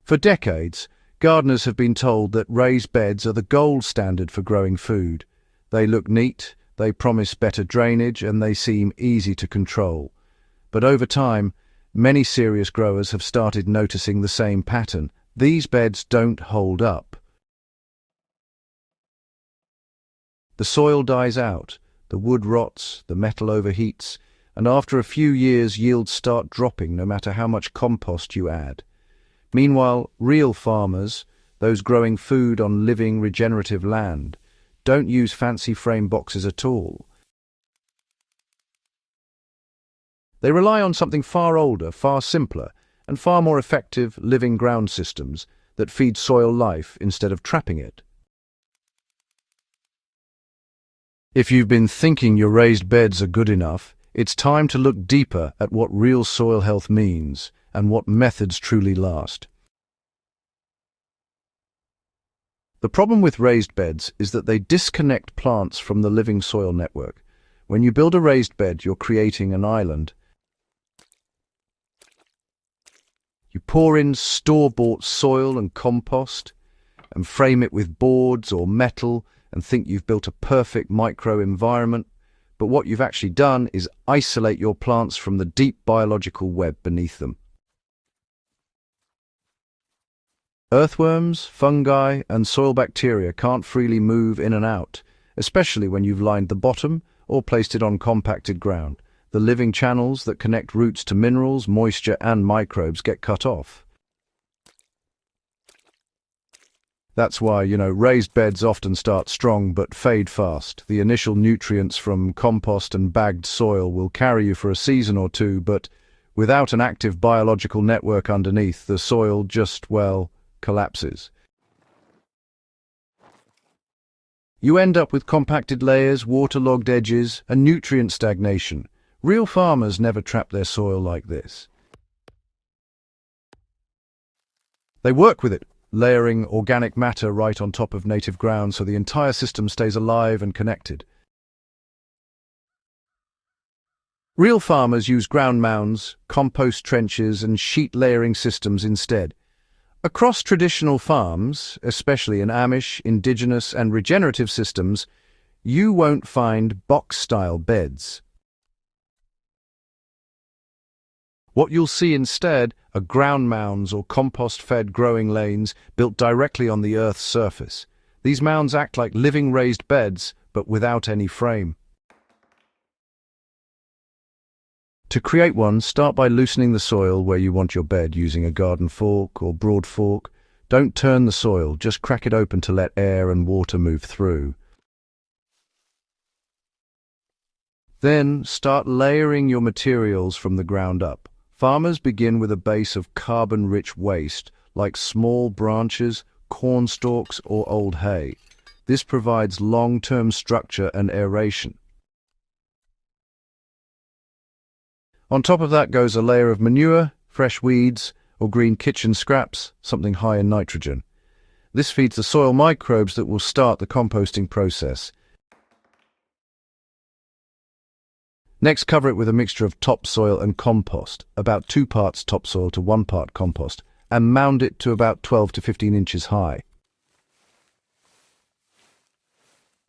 For decades, gardeners have been told that raised beds are the gold standard for growing food. They look neat, they promise better drainage, and they seem easy to control. But over time, many serious growers have started noticing the same pattern. These beds don't hold up. The soil dies out, the wood rots, the metal overheats, and after a few years yields start dropping no matter how much compost you add. Meanwhile, real farmers, those growing food on living, regenerative land, don't use fancy frame boxes at all. They rely on something far older, far simpler, and far more effective living ground systems that feed soil life instead of trapping it. If you've been thinking your raised beds are good enough, it's time to look deeper at what real soil health means and what methods truly last. The problem with raised beds is that they disconnect plants from the living soil network. When you build a raised bed, you're creating an island. You pour in store-bought soil and compost and frame it with boards or metal and think you've built a perfect micro-environment, but what you've actually done is isolate your plants from the deep biological web beneath them. Earthworms, fungi, and soil bacteria can't freely move in and out, especially when you've lined the bottom or placed it on compacted ground. The living channels that connect roots to minerals, moisture, and microbes get cut off. That's why, raised beds often start strong but fade fast. The initial nutrients from compost and bagged soil will carry you for a season or two, but without an active biological network underneath, the soil just, collapses. You end up with compacted layers, waterlogged edges, and nutrient stagnation. Real farmers never trap their soil like this. They work with it, layering organic matter right on top of native ground so the entire system stays alive and connected. Real farmers use ground mounds, compost trenches, and sheet layering systems instead. Across traditional farms, especially in Amish, indigenous, and regenerative systems, you won't find box-style beds. What you'll see instead are ground mounds or compost-fed growing lanes built directly on the Earth's surface. These mounds act like living raised beds, but without any frame. To create one, start by loosening the soil where you want your bed using a garden fork or broad fork. Don't turn the soil, just crack it open to let air and water move through. Then start layering your materials from the ground up. Farmers begin with a base of carbon-rich waste, like small branches, corn stalks, or old hay. This provides long-term structure and aeration. On top of that goes a layer of manure, fresh weeds, or green kitchen scraps, something high in nitrogen. This feeds the soil microbes that will start the composting process. Next, cover it with a mixture of topsoil and compost, about 2 parts topsoil to 1 part compost, and mound it to about 12 to 15 inches high.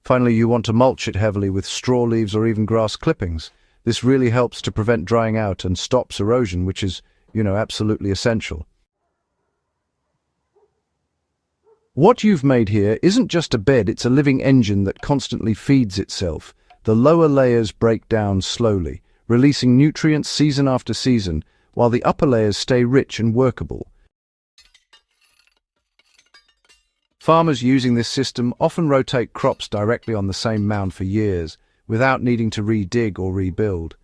Finally, you want to mulch it heavily with straw leaves or even grass clippings. This really helps to prevent drying out and stops erosion, which is, absolutely essential. What you've made here isn't just a bed, it's a living engine that constantly feeds itself. The lower layers break down slowly, releasing nutrients season after season, while the upper layers stay rich and workable. Farmers using this system often rotate crops directly on the same mound for years, without needing to re-dig or rebuild.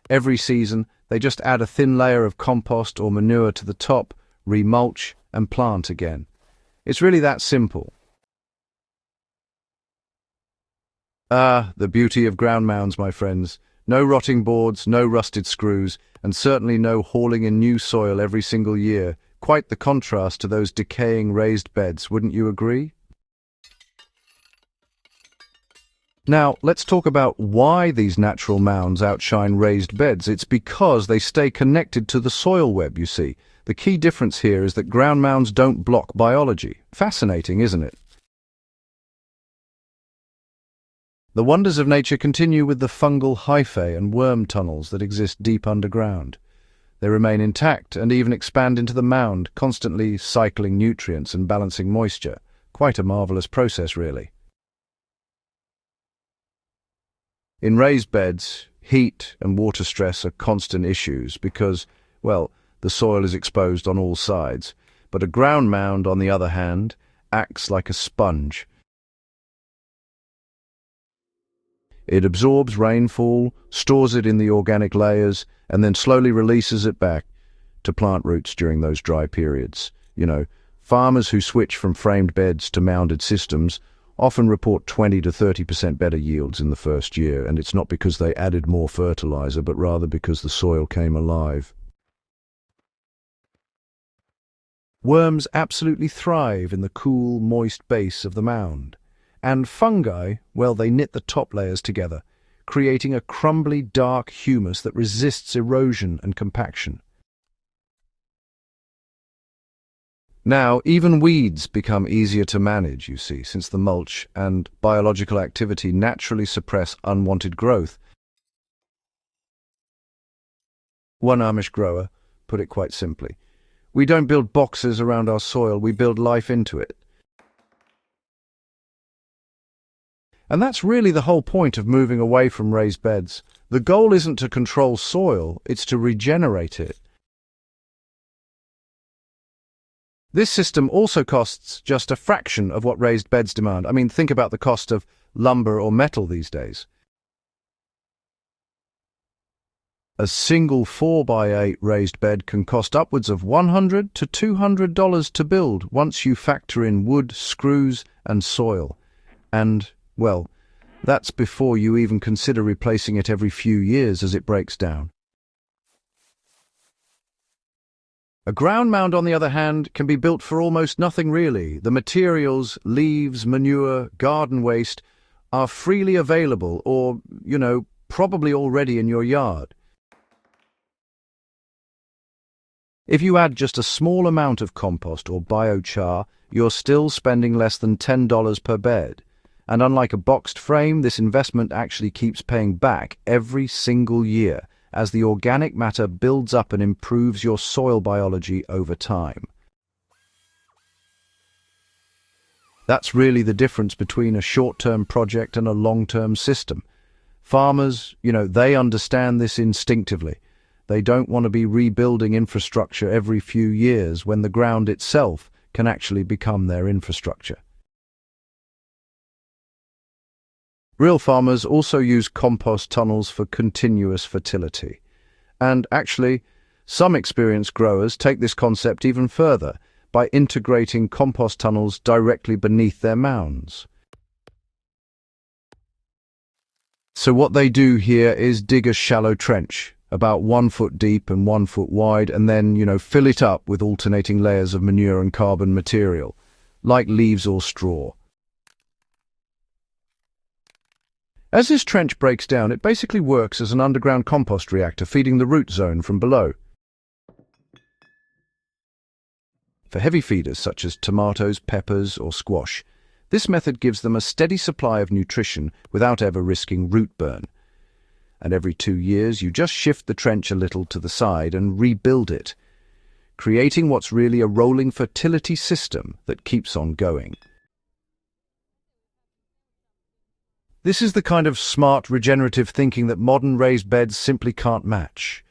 Every season, they just add a thin layer of compost or manure to the top, re-mulch, and plant again. It's really that simple. The beauty of ground mounds, my friends. No rotting boards, no rusted screws, and certainly no hauling in new soil every single year. Quite the contrast to those decaying raised beds, wouldn't you agree? Now, let's talk about why these natural mounds outshine raised beds. It's because they stay connected to the soil web, you see. The key difference here is that ground mounds don't block biology. Fascinating, isn't it? The wonders of nature continue with the fungal hyphae and worm tunnels that exist deep underground. They remain intact and even expand into the mound, constantly cycling nutrients and balancing moisture. Quite a marvelous process, really. In raised beds, heat and water stress are constant issues because, well, the soil is exposed on all sides. But a ground mound, on the other hand, acts like a sponge. It absorbs rainfall, stores it in the organic layers, and then slowly releases it back to plant roots during those dry periods. Farmers who switch from framed beds to mounded systems often report 20 to 30% better yields in the first year, and it's not because they added more fertilizer, but rather because the soil came alive. Worms absolutely thrive in the cool, moist base of the mound. And fungi, well, they knit the top layers together, creating a crumbly, dark humus that resists erosion and compaction. Now, even weeds become easier to manage, you see, since the mulch and biological activity naturally suppress unwanted growth. One Amish grower put it quite simply: "We don't build boxes around our soil, we build life into it." And that's really the whole point of moving away from raised beds. The goal isn't to control soil, it's to regenerate it. This system also costs just a fraction of what raised beds demand. I mean, think about the cost of lumber or metal these days. A single 4x8 raised bed can cost upwards of $100 to $200 to build once you factor in wood, screws, and soil. And, well, that's before you even consider replacing it every few years as it breaks down. A ground mound, on the other hand, can be built for almost nothing really. The materials, leaves, manure, garden waste, are freely available or, probably already in your yard. If you add just a small amount of compost or biochar, you're still spending less than $10 per bed. And unlike a boxed frame, this investment actually keeps paying back every single year as the organic matter builds up and improves your soil biology over time. That's really the difference between a short-term project and a long-term system. Farmers, they understand this instinctively. They don't want to be rebuilding infrastructure every few years when the ground itself can actually become their infrastructure. Real farmers also use compost tunnels for continuous fertility. And actually, some experienced growers take this concept even further by integrating compost tunnels directly beneath their mounds. So what they do here is dig a shallow trench, about 1 foot deep and 1 foot wide, and then, fill it up with alternating layers of manure and carbon material, like leaves or straw. As this trench breaks down, it basically works as an underground compost reactor feeding the root zone from below. For heavy feeders such as tomatoes, peppers, or squash, this method gives them a steady supply of nutrition without ever risking root burn. And every 2 years, you just shift the trench a little to the side and rebuild it, creating what's really a rolling fertility system that keeps on going. This is the kind of smart, regenerative thinking that modern raised beds simply can't match.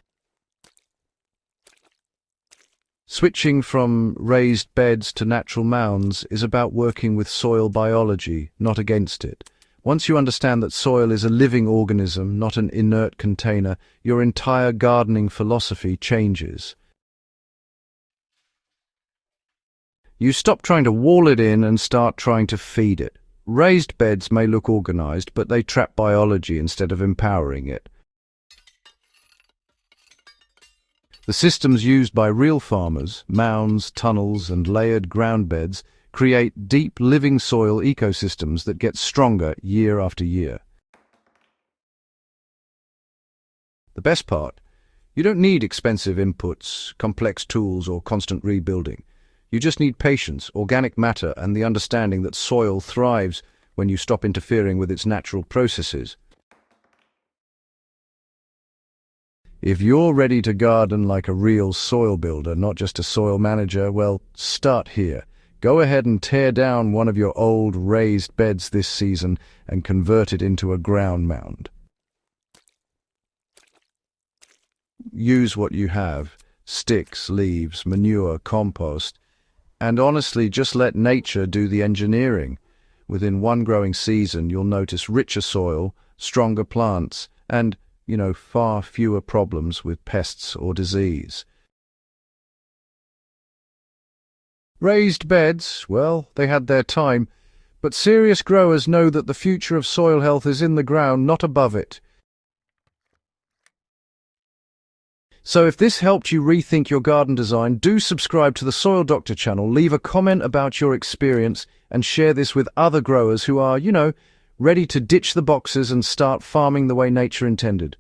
Switching from raised beds to natural mounds is about working with soil biology, not against it. Once you understand that soil is a living organism, not an inert container, your entire gardening philosophy changes. You stop trying to wall it in and start trying to feed it. Raised beds may look organized, but they trap biology instead of empowering it. The systems used by real farmers, mounds, tunnels, and layered ground beds, create deep living soil ecosystems that get stronger year after year. The best part, You don't need expensive inputs, complex tools, or constant rebuilding. You just need patience, organic matter, and the understanding that soil thrives when you stop interfering with its natural processes. If you're ready to garden like a real soil builder, not just a soil manager, well, start here. Go ahead and tear down one of your old raised beds this season and convert it into a ground mound. Use what you have: sticks, leaves, manure, compost, and honestly, just let nature do the engineering. Within one growing season, you'll notice richer soil, stronger plants, and, far fewer problems with pests or disease. Raised beds, well, they had their time, but serious growers know that the future of soil health is in the ground, not above it. So if this helped you rethink your garden design, do subscribe to the Soil Doctor channel, leave a comment about your experience, and share this with other growers who are, ready to ditch the boxes and start farming the way nature intended.